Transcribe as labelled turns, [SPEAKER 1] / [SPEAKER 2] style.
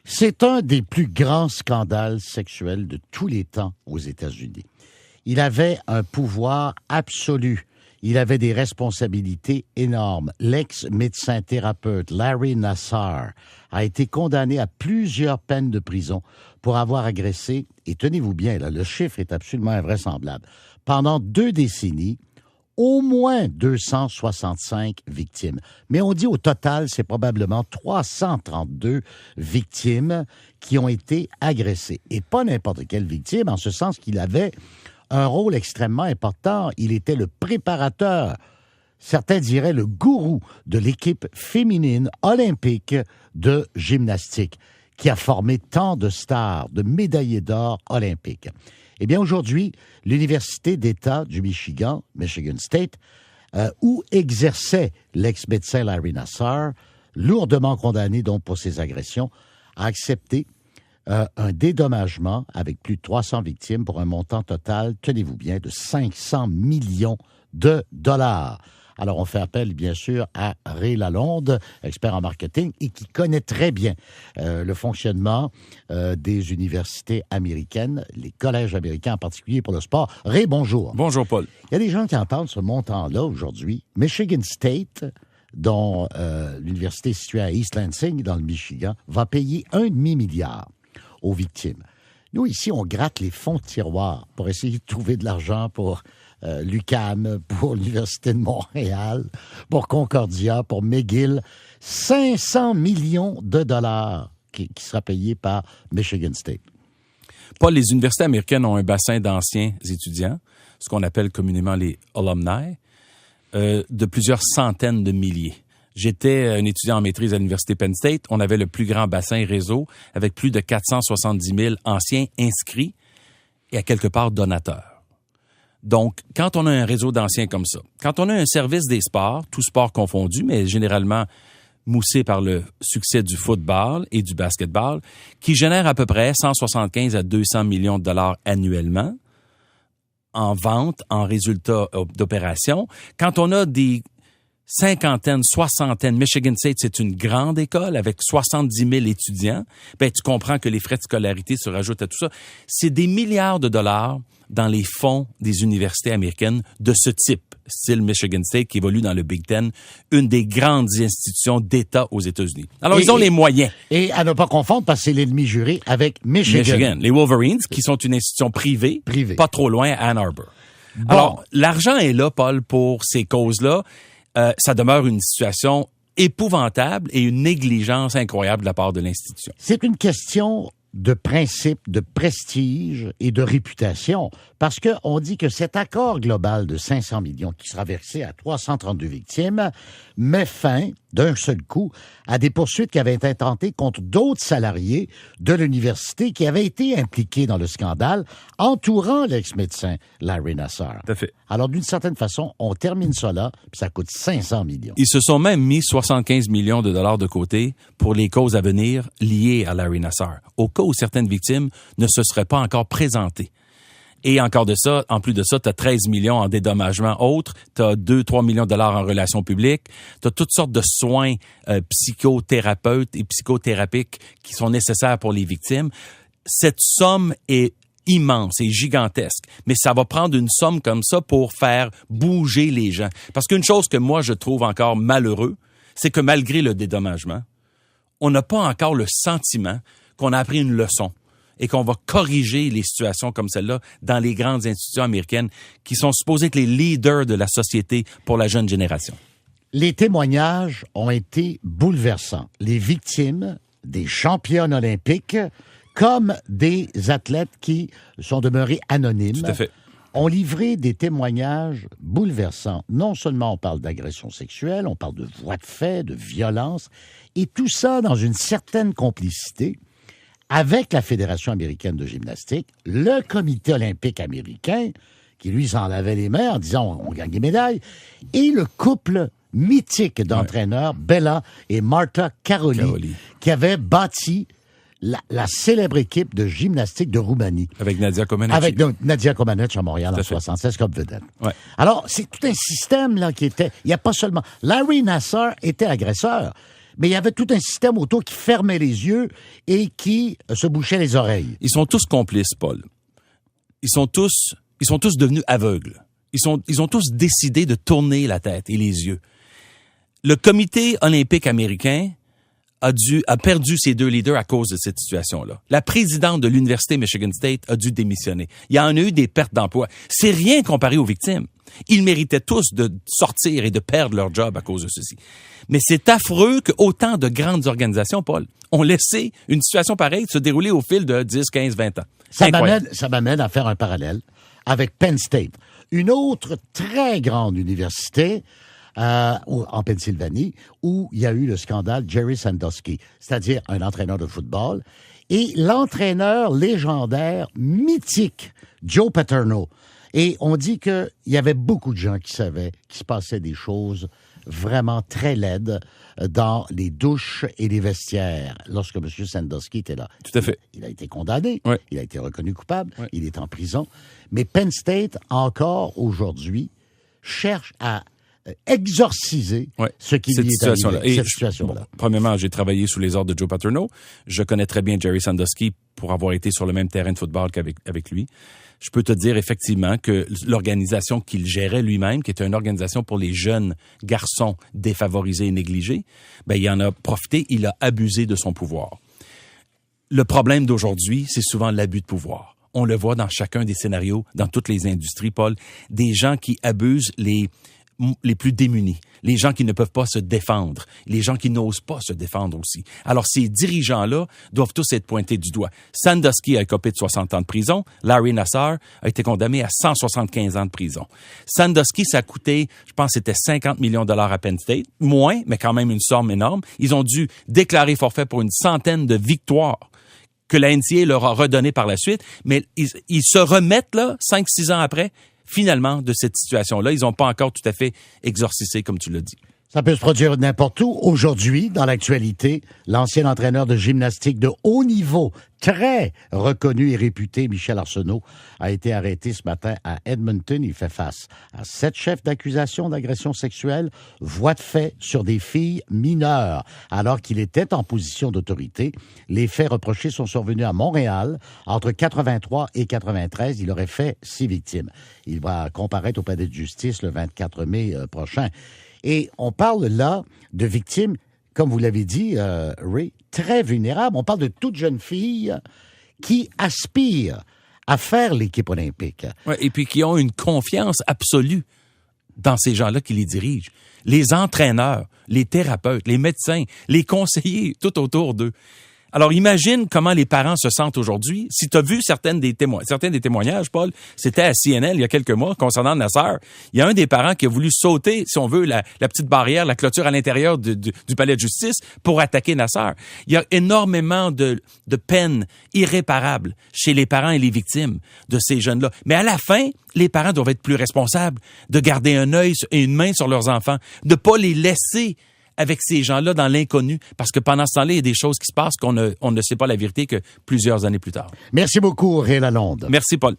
[SPEAKER 1] C'est un des plus grands scandales sexuels de tous les temps aux États-Unis. Il avait un pouvoir absolu. Il avait des responsabilités énormes. L'ex-médecin thérapeute Larry Nassar a été condamné à plusieurs peines de prison pour avoir agressé, et tenez-vous bien, là, le chiffre est absolument invraisemblable, pendant 2 décennies, au moins 265 victimes. Mais on dit au total, c'est probablement 332 victimes qui ont été agressées. Et pas n'importe quelle victime, en ce sens qu'il avait un rôle extrêmement important. Il était le préparateur, certains diraient le gourou de l'équipe féminine olympique de gymnastique, qui a formé tant de stars, de médaillés d'or olympiques. Eh bien, aujourd'hui, l'Université d'État du Michigan, Michigan State, où exerçait l'ex-médecin Larry Nassar, lourdement condamné donc pour ses agressions, a accepté un dédommagement avec plus de 300 victimes pour un montant total, tenez-vous bien, de 500 millions de dollars. Alors, on fait appel, bien sûr, à Ray Lalonde, expert en marketing, et qui connaît très bien le fonctionnement des universités américaines, les collèges américains en particulier pour le sport. Ray, bonjour.
[SPEAKER 2] Bonjour, Paul.
[SPEAKER 1] Il y a des gens qui en parlent, ce montant-là, aujourd'hui. Michigan State, dont l'université située à East Lansing, dans le Michigan, va payer 1,5 milliard aux victimes. Nous, ici, on gratte les fonds de tiroir pour essayer de trouver de l'argent pour l'UQAM, pour l'Université de Montréal, pour Concordia, pour McGill. 500 millions de dollars qui sera payé par Michigan State.
[SPEAKER 2] Paul, les universités américaines ont un bassin d'anciens étudiants, ce qu'on appelle communément les alumni, de plusieurs centaines de milliers. J'étais un étudiant en maîtrise à l'Université Penn State. On avait le plus grand bassin réseau avec plus de 470 000 anciens inscrits et à quelque part donateurs. Donc, quand on a un réseau d'anciens comme ça, quand on a un service des sports, tous sports confondus, mais généralement moussé par le succès du football et du basketball, qui génère à peu près 175 à 200 millions de dollars annuellement en vente, en résultats d'opérations, quand on a des cinquantaine, soixantaine. Michigan State, c'est une grande école avec 70 000 étudiants. Ben, tu comprends que les frais de scolarité se rajoutent à tout ça. C'est des milliards de dollars dans les fonds des universités américaines de ce type, style Michigan State, qui évolue dans le Big Ten, une des grandes institutions d'État aux États-Unis. Alors, ils ont les moyens.
[SPEAKER 1] Et à ne pas confondre, parce que c'est l'ennemi juré avec Michigan.
[SPEAKER 2] Les Wolverines, qui sont une institution privée. Pas trop loin à Ann Arbor. Bon. Alors, l'argent est là, Paul, pour ces causes-là. Ça demeure une situation épouvantable et une négligence incroyable de la part de l'institution.
[SPEAKER 1] C'est une question de principe, de prestige et de réputation, parce qu'on dit que cet accord global de 500 millions qui sera versé à 332 victimes met fin, d'un seul coup, à des poursuites qui avaient été intentées contre d'autres salariés de l'université qui avaient été impliqués dans le scandale entourant l'ex-médecin Larry Nassar.
[SPEAKER 2] Tout à fait.
[SPEAKER 1] Alors, d'une certaine façon, on termine ça là, puis ça coûte 500 millions.
[SPEAKER 2] Ils se sont même mis 75 millions de dollars de côté pour les causes à venir liées à Larry Nassar, au cas où certaines victimes ne se seraient pas encore présentées. Et encore de ça, en plus de ça, tu as 13 millions en dédommagement autres, tu as 2-3 millions de dollars en relations publiques, tu as toutes sortes de soins psychothérapeutes et psychothérapiques qui sont nécessaires pour les victimes. Cette somme est immense et gigantesque, mais ça va prendre une somme comme ça pour faire bouger les gens. Parce qu'une chose que moi je trouve encore malheureux, c'est que malgré le dédommagement, on n'a pas encore le sentiment qu'on a appris une leçon et qu'on va corriger les situations comme celle-là dans les grandes institutions américaines qui sont supposées être les leaders de la société pour la jeune génération.
[SPEAKER 1] Les témoignages ont été bouleversants. Les victimes, des championnes olympiques, comme des athlètes qui sont demeurés anonymes,
[SPEAKER 2] tout à fait,
[SPEAKER 1] ont livré des témoignages bouleversants. Non seulement on parle d'agression sexuelle, on parle de voies de fait, de violence, et tout ça dans une certaine complicité avec la Fédération américaine de gymnastique, le Comité olympique américain, qui lui s'en lavait les mains en disant on gagne des médailles, et le couple mythique d'entraîneurs, Bella et Marta Karoli, qui avait bâti la célèbre équipe de gymnastique de Roumanie.
[SPEAKER 2] Avec Nadia Comaneci.
[SPEAKER 1] Avec Nadia Comaneci à Montréal en 1976 comme vedette.
[SPEAKER 2] Ouais.
[SPEAKER 1] Alors, c'est tout un système là qui était... Il n'y a pas seulement... Larry Nassar était agresseur, mais il y avait tout un système autour qui fermait les yeux et qui se bouchait les oreilles.
[SPEAKER 2] Ils sont tous complices, Paul. Ils sont tous devenus aveugles. Ils ont tous décidé de tourner la tête et les yeux. Le comité olympique américain a perdu ses 2 leaders à cause de cette situation-là. La présidente de l'Université Michigan State a dû démissionner. Il y en a eu des pertes d'emploi. C'est rien comparé aux victimes. Ils méritaient tous de sortir et de perdre leur job à cause de ceci. Mais c'est affreux que autant de grandes organisations, Paul, ont laissé une situation pareille se dérouler au fil de 10, 15, 20 ans.
[SPEAKER 1] Ça m'amène à faire un parallèle avec Penn State, une autre très grande université en Pennsylvanie, où il y a eu le scandale Jerry Sandusky, c'est-à-dire un entraîneur de football, et l'entraîneur légendaire, mythique, Joe Paterno. Et on dit qu'il y avait beaucoup de gens qui savaient qu'il se passait des choses vraiment très laides dans les douches et les vestiaires lorsque M. Sandusky était là.
[SPEAKER 2] Tout à fait.
[SPEAKER 1] Il a été condamné,
[SPEAKER 2] ouais.
[SPEAKER 1] Il a été reconnu coupable,
[SPEAKER 2] ouais.
[SPEAKER 1] Il est en prison. Mais Penn State, encore aujourd'hui, cherche à exorciser ce qui lui est arrivé, cette situation-là.
[SPEAKER 2] Bon, premièrement, j'ai travaillé sous les ordres de Joe Paterno. Je connais très bien Jerry Sandusky pour avoir été sur le même terrain de football qu'avec lui. Je peux te dire effectivement que l'organisation qu'il gérait lui-même, qui était une organisation pour les jeunes garçons défavorisés et négligés, il en a profité, il a abusé de son pouvoir. Le problème d'aujourd'hui, c'est souvent l'abus de pouvoir. On le voit dans chacun des scénarios, dans toutes les industries, Paul, des gens qui abusent les plus démunis, les gens qui ne peuvent pas se défendre, les gens qui n'osent pas se défendre aussi. Alors, ces dirigeants-là doivent tous être pointés du doigt. Sandusky a écopé de 60 ans de prison. Larry Nassar a été condamné à 175 ans de prison. Sandusky, ça a coûté, je pense, c'était 50 millions de dollars à Penn State. Moins, mais quand même une somme énorme. Ils ont dû déclarer forfait pour une centaine de victoires que la NCAA leur a redonné par la suite. Mais ils se remettent, là, 5-6 ans après, finalement, de cette situation-là. Ils n'ont pas encore tout à fait exorcisé, comme tu l'as dit.
[SPEAKER 1] Ça peut se produire n'importe où. Aujourd'hui, dans l'actualité, l'ancien entraîneur de gymnastique de haut niveau, très reconnu et réputé, Michel Arsenault, a été arrêté ce matin à Edmonton. Il fait face à 7 chefs d'accusation d'agression sexuelle, voies de fait sur des filles mineures, alors qu'il était en position d'autorité. Les faits reprochés sont survenus à Montréal. Entre 83 et 93, il aurait fait 6 victimes. Il va comparaître au palais de justice le 24 mai prochain. Et on parle là de victimes, comme vous l'avez dit, Ray, très vulnérables. On parle de toutes jeunes filles qui aspirent à faire l'équipe olympique.
[SPEAKER 2] Ouais, et puis qui ont une confiance absolue dans ces gens-là qui les dirigent. Les entraîneurs, les thérapeutes, les médecins, les conseillers, tout autour d'eux. Alors, imagine comment les parents se sentent aujourd'hui. Si tu as vu certains des témoignages, Paul, c'était à CNL il y a quelques mois concernant Nassar. Il y a un des parents qui a voulu sauter, si on veut, la petite barrière, la clôture à l'intérieur du palais de justice pour attaquer Nassar. Il y a énormément de peines irréparables chez les parents et les victimes de ces jeunes-là. Mais à la fin, les parents doivent être plus responsables, de garder un œil et une main sur leurs enfants, de pas les laisser avec ces gens-là dans l'inconnu, parce que pendant ce temps-là, il y a des choses qui se passent qu'on ne sait pas la vérité que plusieurs années plus tard.
[SPEAKER 1] Merci beaucoup, Ray Lalonde.
[SPEAKER 2] Merci, Paul.